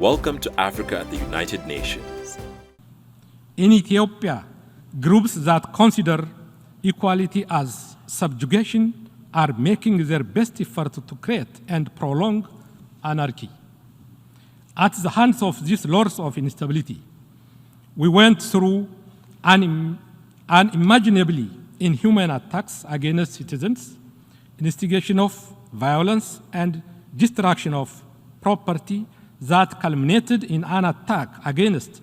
Welcome to Africa at the United Nations. In Ethiopia, groups that consider equality as subjugation are making their best effort to create and prolong anarchy. At the hands of these lords of instability, we went through unimaginably inhuman attacks against citizens, instigation of violence, and destruction of property that culminated in an attack against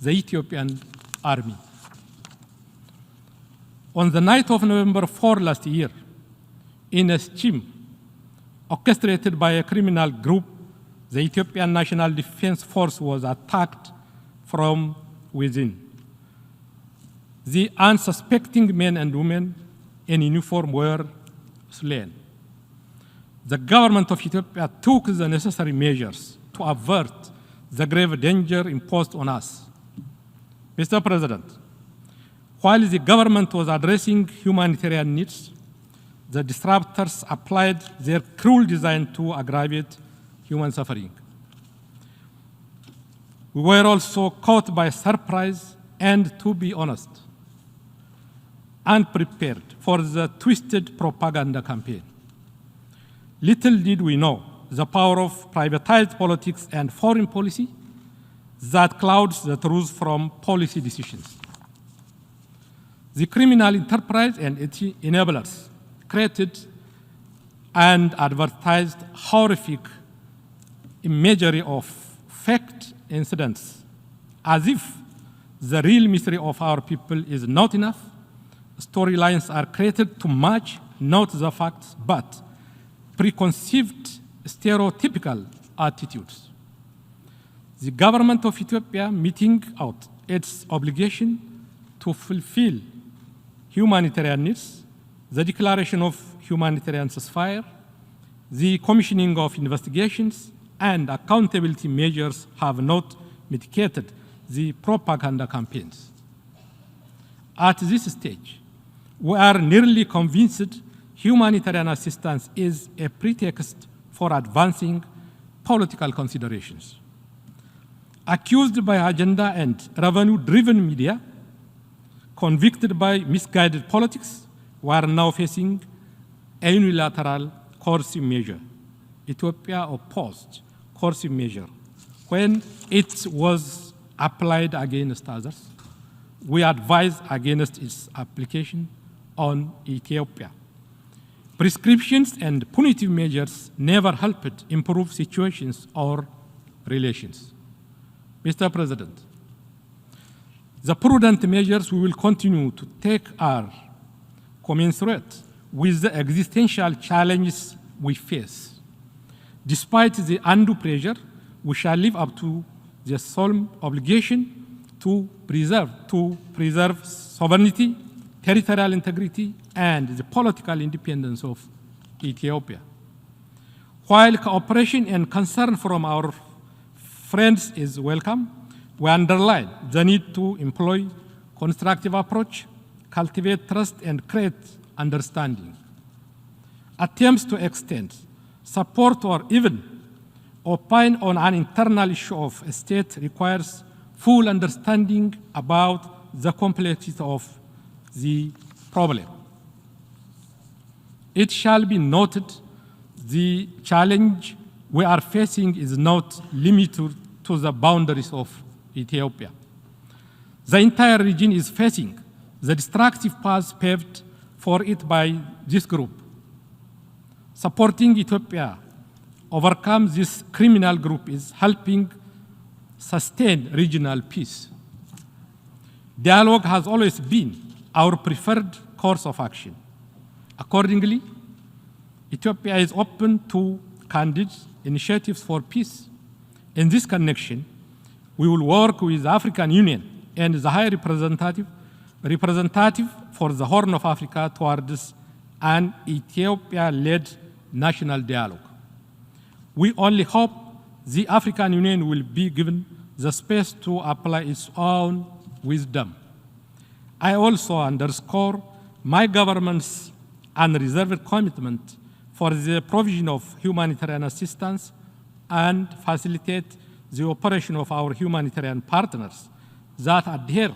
the Ethiopian army. On the night of November 4 last year, in a scheme orchestrated by a criminal group, the Ethiopian National Defense Force was attacked from within. The unsuspecting men and women in uniform were slain. The government of Ethiopia took the necessary measures to avert the grave danger imposed on us. Mr. President, while the government was addressing humanitarian needs, the disruptors applied their cruel design to aggravate human suffering. We were also caught by surprise and, to be honest, unprepared for the twisted propaganda campaign. Little did we know the power of privatized politics and foreign policy that clouds the truth from policy decisions. The criminal enterprise and its enablers created and advertised horrific imagery of faked incidents as if the real misery of our people is not enough. Storylines are created to match not the facts but preconceived stereotypical attitudes. The government of Ethiopia, meeting out its obligation to fulfill humanitarian needs, the declaration of humanitarian ceasefire, the commissioning of investigations, and accountability measures have not mitigated the propaganda campaigns. At this stage, we are nearly convinced humanitarian assistance is a pretext for advancing political considerations. Accused by agenda and revenue-driven media, convicted by misguided politics, we are now facing a unilateral coercive measure. Ethiopia opposed coercive measure when it was applied against others. We advise against its application on Ethiopia. Prescriptions and punitive measures never helped improve situations or relations. Mr. President, the prudent measures we will continue to take are commensurate with the existential challenges we face. Despite the undue pressure, we shall live up to the solemn obligation to preserve sovereignty, territorial integrity, and the political independence of Ethiopia. While cooperation and concern from our friends is welcome, we underline the need to employ constructive approach, cultivate trust, and create understanding. Attempts to extend support or even opine on an internal issue of a state requires full understanding about the complexity of the problem. It shall be noted the challenge we are facing is not limited to the boundaries of Ethiopia. The entire region is facing the destructive path paved for it by this group. Supporting Ethiopia overcome this criminal group is helping sustain regional peace. Dialogue has always been our preferred course of action. Accordingly, Ethiopia is open to candid initiatives for peace. In this connection, we will work with the African Union and the High Representative for the Horn of Africa towards an Ethiopia-led national dialogue. We only hope the African Union will be given the space to apply its own wisdom. I also underscore my government's unreserved commitment for the provision of humanitarian assistance and facilitate the operation of our humanitarian partners that adhere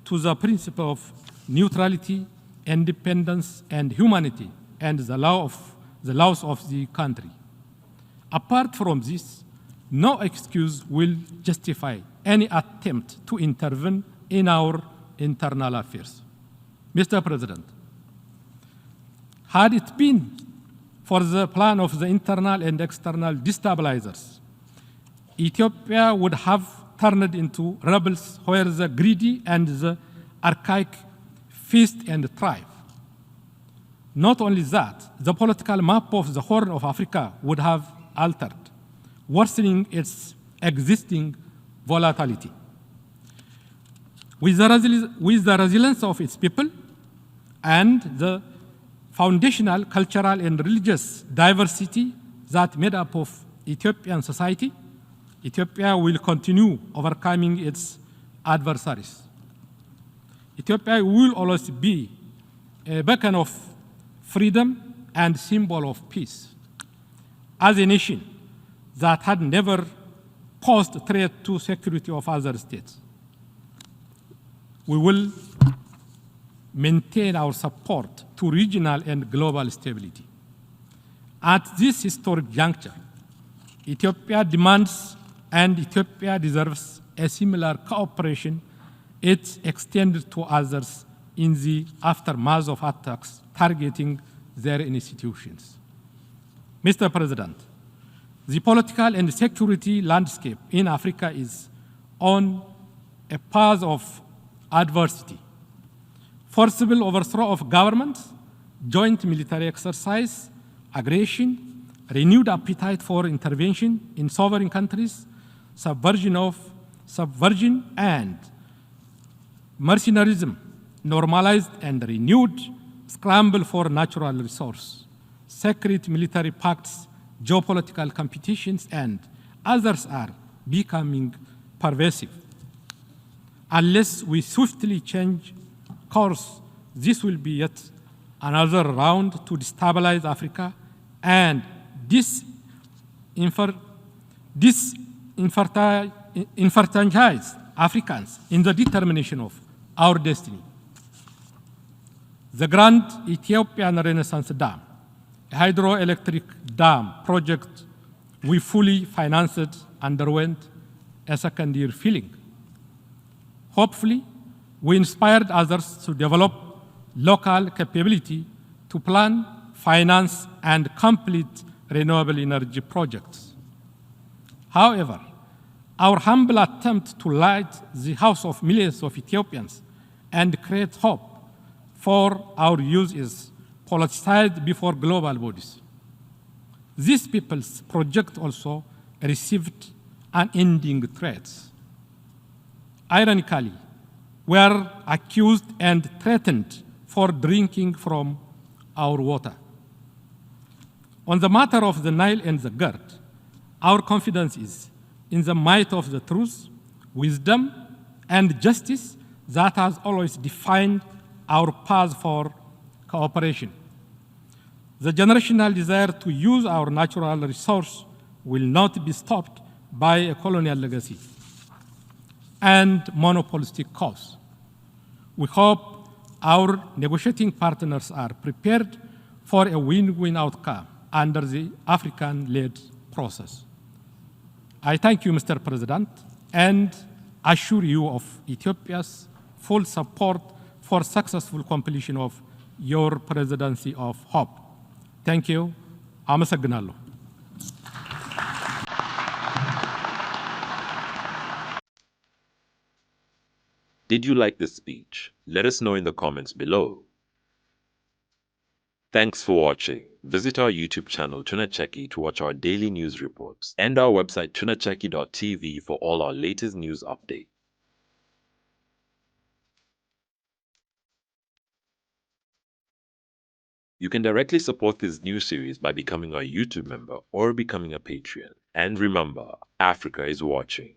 to the principle of neutrality, independence, and humanity, and the laws of the country. Apart from this, no excuse will justify any attempt to intervene in our internal affairs. Mr. President, had it been for the plan of the internal and external destabilizers, Ethiopia would have turned into rebels where the greedy and the archaic feast and thrive. Not only that, the political map of the Horn of Africa would have altered, worsening its existing volatility. With the resilience of its people and the foundational cultural and religious diversity that made up of Ethiopian society, Ethiopia will continue overcoming its adversaries. Ethiopia will always be a beacon of freedom and symbol of peace. As a nation that had never posed threat to security of other states, we will maintain our support to regional and global stability. At this historic juncture, Ethiopia demands and Ethiopia deserves a similar cooperation it extended to others in the aftermath of attacks targeting their institutions. Mr. President, the political and security landscape in Africa is on a path of adversity. Forcible overthrow of governments, joint military exercise, aggression, renewed appetite for intervention in sovereign countries, subversion and mercenarism, normalized and renewed scramble for natural resource, secret military pacts, geopolitical competitions, and others are becoming pervasive. Unless we swiftly change course, this will be yet another round to destabilize Africa and disenfranchise Africans in the determination of our destiny. The Grand Ethiopian Renaissance Dam, a hydroelectric dam project we fully financed, underwent a second-year filling. Hopefully, we inspired others to develop local capability to plan, finance, and complete renewable energy projects. However, our humble attempt to light the house of millions of Ethiopians and create hope for our youth is politicized before global bodies. These people's project also received unending threats. Ironically, we are accused and threatened for drinking from our water. On the matter of the Nile and the GERD, our confidence is in the might of the truth, wisdom, and justice that has always defined our path for cooperation. The generational desire to use our natural resource will not be stopped by a colonial legacy and monopolistic cause. We hope our negotiating partners are prepared for a win-win outcome under the African-led process. I thank you, Mr. President, and assure you of Ethiopia's full support for successful completion of your presidency of hope. Thank you. አመሰግናለሁ። Did you like this speech? Let us know in the comments below. Thanks for watching. Visit our YouTube channel Tunacheki to watch our daily news reports and our website tunacheki.tv for all our latest news updates. You can directly support this new series by becoming a YouTube member or becoming a Patreon. And remember, Africa is watching.